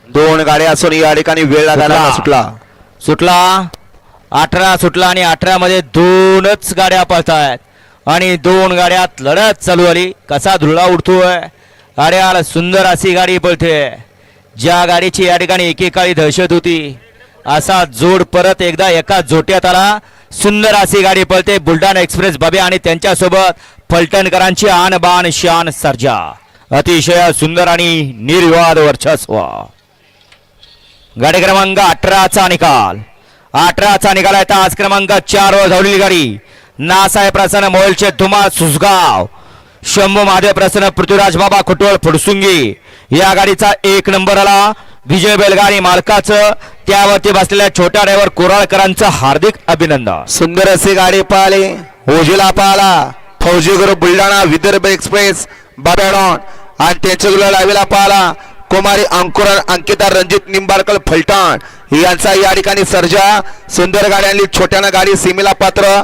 दोन गाड्या असून या ठिकाणी वेळ लागायला सुटला 18 सुटला आणि 18 मध्ये दोनच गाड्या पळतायत आणि दोन गाड्यात लढत चालू आली. कसा धुळा उडतोय. अरे सुंदर अशी गाडी पळते. ज्या गाडीची या ठिकाणी एकेकाळी दहशत होती असा जोड परत एकदा एका जोट्यात आला. सुंदर अशी गाडी पळते. बुलढाणा एक्सप्रेस बाबे आणि त्यांच्यासोबत फलटणकरांची आन बान शान सर्जा. अतिशय सुंदर आणि निर्विवाद वर्चस्व. गाडी क्रमांक 18चा निकाल. 18चा निकाल आहे. तास क्रमांक 4 वर धावलेली गाडी नासाहेब प्रसन्न मोलचे धुमाळ सुसगाव. शंभू महादेव प्रसन्न पृथ्वीराज बाबा खुटवळ फुडसुंगी या गाडीचा 1 नंबर आला. विजय बैलगाडी मालकाचं त्यावरती बसलेल्या छोट्या ड्रायव्हर कोराळकरांचं हार्दिक अभिनंदन. सुंदर अशी गाडी पाहिली. ओझीला पाहिला फौजी ग्रुप बुलढाणा विदर्भ एक्सप्रेस बाबेडॉन आणि त्यांच्या गुलाल लावेला पाहिला कुमारी अंकुर अंकिता रणजित निंबाळकर फलटण यांचा या ठिकाणी सर्जा. सुंदर गाड्यांनी छोट्यानं गाडी सीमेला पात्र.